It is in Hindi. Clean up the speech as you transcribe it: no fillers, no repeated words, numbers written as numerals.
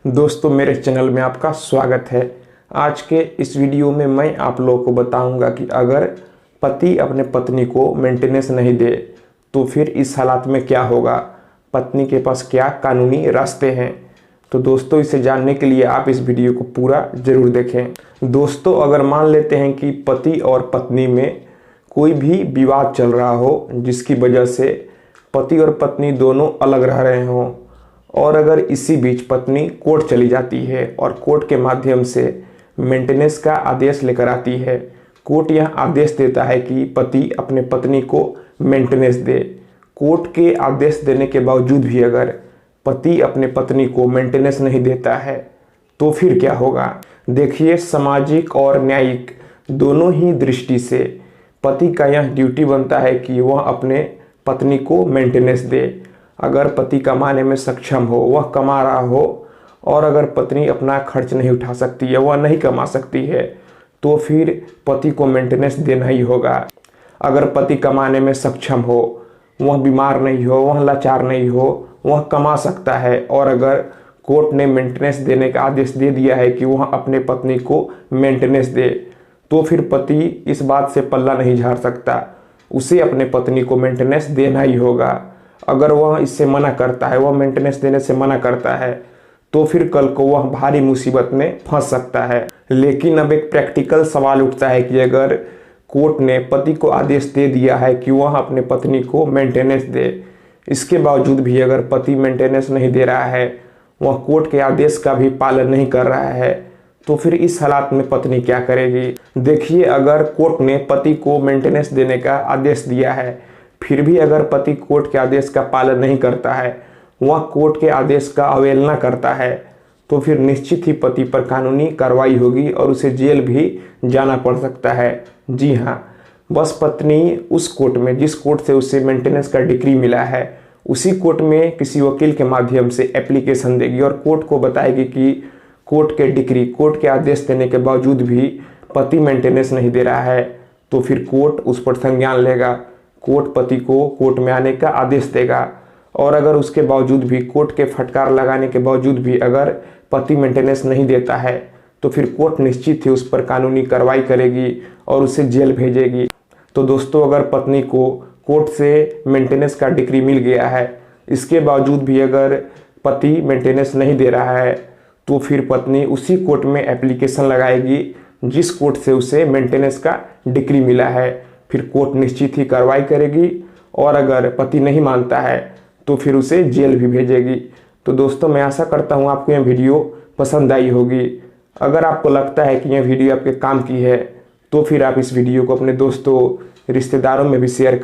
दोस्तों, मेरे चैनल में आपका स्वागत है। आज के इस वीडियो में मैं आप लोगों को बताऊंगा कि अगर पति अपने पत्नी को मेंटेनेंस नहीं दे तो फिर इस हालात में क्या होगा, पत्नी के पास क्या कानूनी रास्ते हैं। तो दोस्तों, इसे जानने के लिए आप इस वीडियो को पूरा ज़रूर देखें। दोस्तों, अगर मान लेते हैं कि पति और पत्नी में कोई भी विवाद चल रहा हो जिसकी वजह से पति और पत्नी दोनों अलग रह रहे हों, और अगर इसी बीच पत्नी कोर्ट चली जाती है और कोर्ट के माध्यम से मेंटेनेंस का आदेश लेकर आती है, कोर्ट यह आदेश देता है कि पति अपने पत्नी को मेंटेनेंस दे। कोर्ट के आदेश देने के बावजूद भी अगर पति अपने पत्नी को मेंटेनेंस नहीं देता है तो फिर क्या होगा। देखिए, सामाजिक और न्यायिक दोनों ही दृष्टि से पति का यह ड्यूटी बनता है कि वह अपने पत्नी को मेंटेनेंस दे। अगर पति कमाने में सक्षम हो, वह कमा रहा हो, और अगर पत्नी अपना खर्च नहीं उठा सकती है, वह नहीं कमा सकती है, तो फिर पति को मेंटेनेंस देना ही होगा। अगर पति कमाने में सक्षम हो, वह बीमार नहीं हो, वह लाचार नहीं हो, वह कमा सकता है, और अगर कोर्ट ने मेंटेनेंस देने का आदेश दे दिया है कि वह अपने पत्नी को मेंटेनेंस दे, तो फिर पति इस बात से पल्ला नहीं झाड़ सकता, उसे अपने पत्नी को मेंटेनेंस देना ही होगा। अगर वह इससे मना करता है, वह मेंटेनेंस देने से मना करता है, तो फिर कल को वह भारी मुसीबत में फंस सकता है। लेकिन अब एक प्रैक्टिकल सवाल उठता है कि अगर कोर्ट ने पति को आदेश दे दिया है कि वह अपने पत्नी को मेंटेनेंस दे, इसके बावजूद भी अगर पति मेंटेनेंस नहीं दे रहा है, वह कोर्ट के आदेश का भी पालन नहीं कर रहा है, तो फिर इस हालात में पत्नी क्या करेगी। देखिए, अगर कोर्ट ने पति को मेंटेनेंस देने का आदेश दिया है, फिर भी अगर पति कोर्ट के आदेश का पालन नहीं करता है, वह कोर्ट के आदेश का अवहेलना करता है, तो फिर निश्चित ही पति पर कानूनी कार्रवाई होगी और उसे जेल भी जाना पड़ सकता है। जी हाँ, बस पत्नी उस कोर्ट में, जिस कोर्ट से उसे मेंटेनेंस का डिक्री मिला है, उसी कोर्ट में किसी वकील के माध्यम से एप्लीकेशन देगी और कोर्ट को बताएगी कि कोर्ट के डिक्री, कोर्ट के आदेश देने के बावजूद भी पति मेंटेनेंस नहीं दे रहा है, तो फिर कोर्ट उस पर संज्ञान लेगा। कोर्ट पति को कोर्ट में आने का आदेश देगा, और अगर उसके बावजूद भी, कोर्ट के फटकार लगाने के बावजूद भी अगर पति मेंटेनेंस नहीं देता है, तो फिर कोर्ट निश्चित ही उस पर कानूनी कार्रवाई करेगी और उसे जेल भेजेगी। तो दोस्तों, अगर पत्नी को कोर्ट से मेंटेनेंस का डिक्री मिल गया है, इसके बावजूद भी अगर पति मेंटेनेंस नहीं दे रहा है, तो फिर पत्नी उसी कोर्ट में एप्लीकेशन लगाएगी जिस कोर्ट से उसे मेंटेनेंस का डिक्री मिला है। फिर कोर्ट निश्चित ही कार्रवाई करेगी, और अगर पति नहीं मानता है तो फिर उसे जेल भी भेजेगी। तो दोस्तों, मैं आशा करता हूँ आपको यह वीडियो पसंद आई होगी। अगर आपको लगता है कि यह वीडियो आपके काम की है, तो फिर आप इस वीडियो को अपने दोस्तों, रिश्तेदारों में भी शेयर करें।